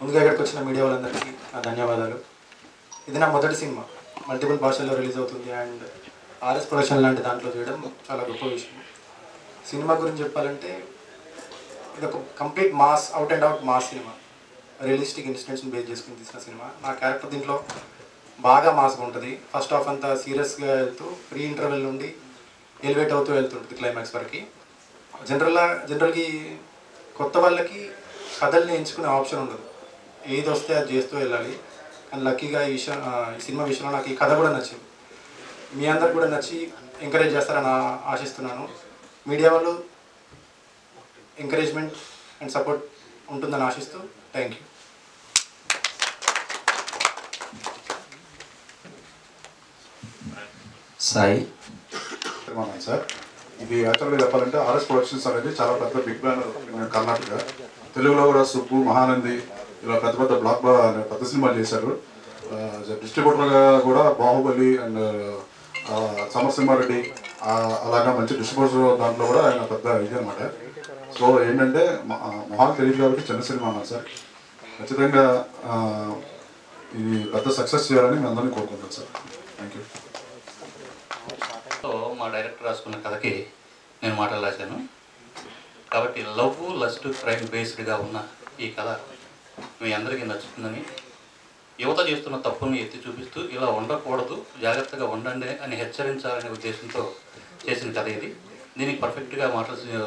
ముందుగా ఇక్కడికి వచ్చిన మీడియా వాళ్ళందరికీ నా ధన్యవాదాలు. ఇది నా మొదటి సినిమా, మల్టిపుల్ భాషల్లో రిలీజ్ అవుతుంది అండ్ ఆర్ఎస్ ప్రొడక్షన్ లాంటి దాంట్లో చేయడం చాలా గొప్ప విషయం. సినిమా గురించి చెప్పాలంటే ఇది ఒక complete mass, out and out mass సినిమా. రియలిస్టిక్ ఇన్సిడెంట్స్ని బేస్ చేసుకుని తీసిన సినిమా. నా క్యారెక్టర్ దీంట్లో బాగా మాస్గా ఉంటుంది. ఫస్ట్ హాఫ్ అంతా సీరియస్గా వెళ్తూ ప్రీ ఇంటర్వెల్ నుండి ఎలివేట్ అవుతూ వెళ్తుంటుంది క్లైమాక్స్ వరకు. జనరల్గా కొత్త వాళ్ళకి కథల్ని ఎంచుకునే ఆప్షన్ ఉండదు, ఏది వస్తే అది చేస్తూ వెళ్ళాలి. కానీ లక్కీగా ఈ సినిమా విషయంలో నాకు ఈ కథ కూడా నచ్చింది. మీ అందరికి కూడా నచ్చి ఎంకరేజ్ చేస్తారని ఆశిస్తున్నాను. మీడియా వాళ్ళు ఎంకరేజ్మెంట్ అండ్ సపోర్ట్ ఉంటుందని ఆశిస్తూ థ్యాంక్ యూ. సాయి సార్, ఇది యాక్చువల్గా చెప్పాలంటే ఆర్ఎస్ ప్రొడక్షన్స్ అనేది చాలా పెద్ద బిగ్ బ్యానర్ కర్ణాటక. తెలుగులో కూడా సుబ్బు, మహానంది ఇలా పెద్ద పెద్ద పెద్ద సినిమాలు చేశారు. డిస్ట్రిబ్యూటర్గా కూడా బాహుబలి అండ్ సమరసింహారెడ్డి అలాగా మంచి డిస్ట్రిబ్యూటర్ దాంట్లో కూడా ఆయన పెద్ద ఇది అనమాట. సో ఏంటంటే మొహాలు తెలియదు కాబట్టి చిన్న సినిమా అన్నారు సార్. ఖచ్చితంగా ఇది పెద్ద సక్సెస్ చేయాలని మేము అందరినీ కోరుకుంటాం సార్. Thank you. మా డైరెక్టర్ రాసుకున్న కథకి నేను మాటలు రాశాను కాబట్టి లవ్, లస్ట్, క్రైమ్ బేస్డ్గా ఉన్న ఈ కథ మీ అందరికీ నచ్చుతుందని, యువత చేస్తున్న తప్పుల్ని ఎత్తి చూపిస్తూ ఇలా ఉండకూడదు, జాగ్రత్తగా ఉండండి అని హెచ్చరించాలనే ఉద్దేశంతో చేసిన కథ ఇది. దీనికి పర్ఫెక్ట్గా మాటలు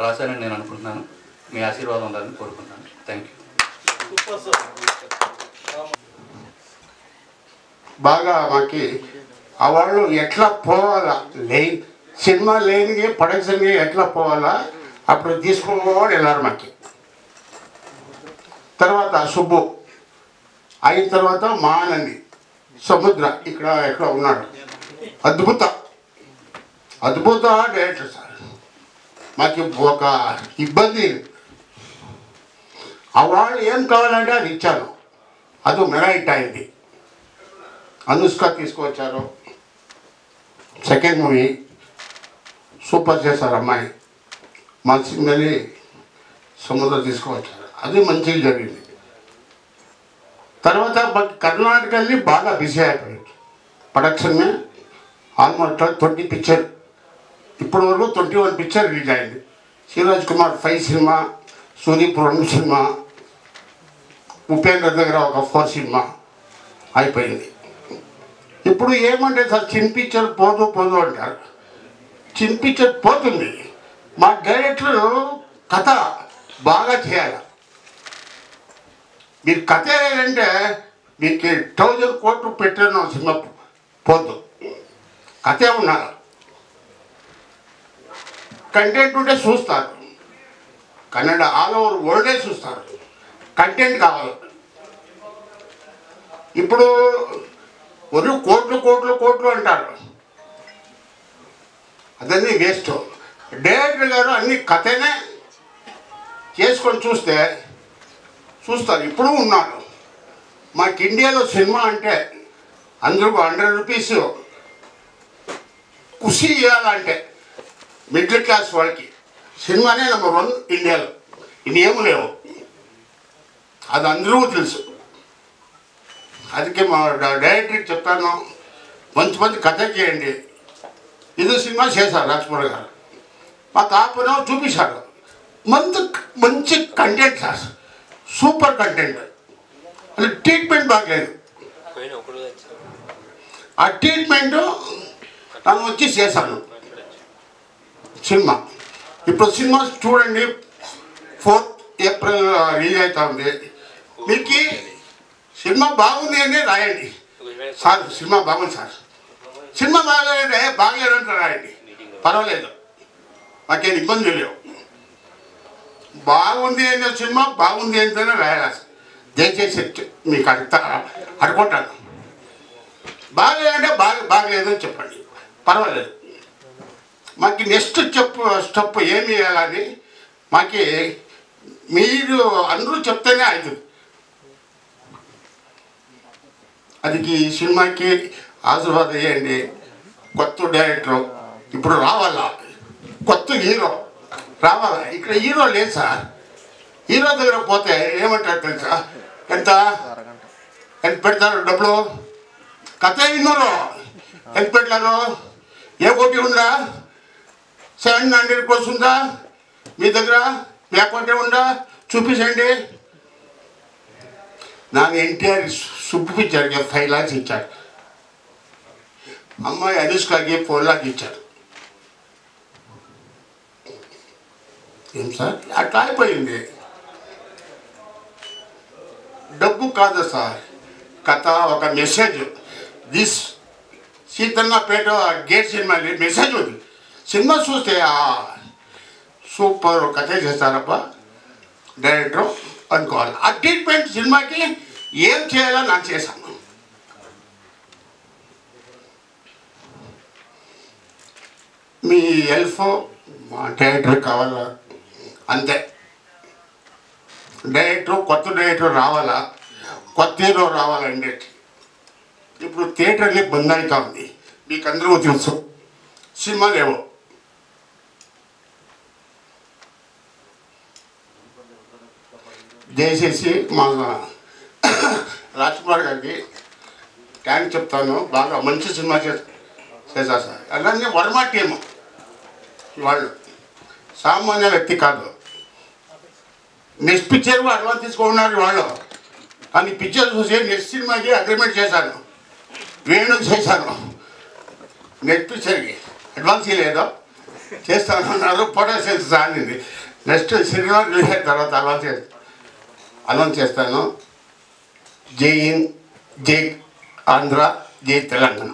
రాశానని నేను అనుకుంటున్నాను. మీ ఆశీర్వాదం ఉండాలని కోరుకుంటున్నాను. Thank you. బాగా మాకి వాళ్ళు ఎట్లా పోవాలా, సినిమా లేనిಗೆ ప్రొడక్షన్కి ఎట్లా పోవాలా అప్పుడు తీసుకుని వెళ్ళారు మాకి. తర్వాత సుబ్బు అయిన తర్వాత మానంది, సముద్ర ఇక్కడ ఎక్కడ ఉన్నాడు, అద్భుత డైరెక్టర్ సార్. మాకు ఒక ఇబ్బంది, ఆ వాళ్ళు ఏం కావాలంటే అది ఇచ్చాను. అది మెరైట్ అయింది. అనుష్క తీసుకువచ్చారు, సెకండ్ మూవీ సూపర్ చేశారు అమ్మాయి. మళ్ళీ సముద్రం తీసుకువచ్చారు, అది మంచిగా జరిగింది. తర్వాత కర్ణాటకల్ని బాగా బిజీ అయిపోయింది ప్రొడక్షన్. ఆల్మోస్ట్ 20 పిక్చర్, ఇప్పటి వరకు 21 పిక్చర్ రిలీజ్ అయింది. శివరాజ్ కుమార్ 5 సినిమా, సుదీప్ 2 సినిమా, ఉపేంద్ర దగ్గర ఒక 4 సినిమా అయిపోయింది. ఇప్పుడు ఏమంటే సార్ చిన్న పిక్చర్ పోదు అంటారు. చిన్న పిక్చర్ పోతుంది. మా డైరెక్టర్ కథ బాగా చేయాలి. మీరు కథ ఏంటంటే మీకు 1000 కోట్లు పెట్టిన సినిమా పోదు, కథే ఉన్నారు. కంటెంట్ ఉంటే చూస్తారు, కన్నడ ఆల్ ఓవర్ వరల్డే చూస్తారు. కంటెంట్ కావాలి. ఇప్పుడు ఒరు కోట్లు అంటారు, అదన్నీ వేస్ట్. డైరెక్టర్ గారు అన్ని కథనే చేసుకొని చూస్తారు. ఇప్పుడు ఉన్నారు. మాకు ఇండియాలో సినిమా అంటే అందరూ 100 రూపీస్ ఖుషి ఇవ్వాలంటే మిడిల్ క్లాస్ వాళ్ళకి సినిమానే నెంబర్ 1 ఇండియాలో. ఇన్నేమూ లేవు, అది అందరూ తెలుసు. అందుకే మా డైరెక్టర్కి చెప్తాను, మంచి కథ చేయండి. ఇది సినిమా చేశారు రాజ్కుమార్ గారు, మా తాపన చూపించారు. మంచి కంటెంట్ సార్, సూపర్ కంటెంట్. అది ట్రీట్మెంట్ బాగలేదు. ఆ ట్రీట్మెంట్ తను వచ్చి చేశాను సినిమా. ఇప్పుడు సినిమా చూడండి, 4th ఏప్రిల్ రిలీజ్ అవుతా ఉంది. మీకు సినిమా బాగుంది అని రాయండి సార్. సినిమా బాగుంది సార్, సినిమా బాగలేదంటే రాయండి, పర్వాలేదు, మాకేం ఇబ్బంది లేవు. బాగుంది అనే సినిమా బాగుంది అంటేనే రాయాలి సార్. దయచేసి మీకు అనుకుంటాను. బాగలేదంటే బాగలేదని చెప్పండి, పర్వాలేదు. మాకు నెక్స్ట్ స్టెప్ ఏమి వేయాలని మాకు మీరు అందరూ చెప్తేనే అవుతుంది. అది ఈ సినిమాకి ఆశీర్వాదం చేయండి. కొత్త డైరెక్టర్ ఇప్పుడు రావాలా, కొత్త హీరో రావాలా. ఇక్కడ హీరో లేదు సార్, హీరో దగ్గర పోతే ఏమంటారు తెలుసా, ఎంత పెడతారు డబ్బులు, కథ విన్నారు ఎంత పెట్టారు, ఏ కోటి ఉందా, 700 crores ఉందా మీ దగ్గర, మీ అకౌంటే ఉందా చూపించండి. నాకు ఎన్టీఆర్ చూపించారు, 5 lakhs ఇచ్చారు, అమ్మాయి అనుష్కకి 4 lakhs ఇచ్చారు. ఏం సార్ అట్లా అయిపోయింది. డబ్బు కాదు సార్, కథ ఒక message. This Seethannapeta gate cinema message ఉంది. సినిమా చూస్తే సూపర్ కథ చేస్తారప్ప డైరెక్టర్ అనుకోవాలి. ఆ ట్రీట్మెంట్ సినిమాకి ఏం చేయాలో నాకు చేశాను. మీ హెల్ప్ మా డైరెక్టర్ కావాలా అంతే. కొత్త డైరెక్టర్ రావాలా, కొత్త హీరో రావాలండి. ఇప్పుడు థియేటర్ని బంద్ అవుతా ఉంది, మీకు అందరూ తెలుసు, సినిమా లేవు. దయచేసి మా రాజ్కుమార్ గారికి థ్యాంక్స్ చెప్తాను, బాగా మంచి సినిమా చేశారు సార్. అలానే వర్మ టీము వాళ్ళు సామాన్య వ్యక్తి కాదు. నెక్స్ట్ పిక్చర్ అడ్వాన్స్ తీసుకున్నారు వాళ్ళు, కానీ పిక్చర్ చూసి నెక్స్ట్ సినిమాకి అగ్రిమెంట్ చేశాను, వేణుకు చేశాను. నెక్స్ట్ పిక్చర్కి అడ్వాన్స్ లేదు, చేస్తాను అన్నారు. ఫోటో సెన్స్ సాగింది. నెక్స్ట్ సినిమా రిలీజ్ అయిన తర్వాత అడ్వాన్స్ చేస్తాను. జై హింద్, జై ఆంధ్ర, జై తెలంగాణ.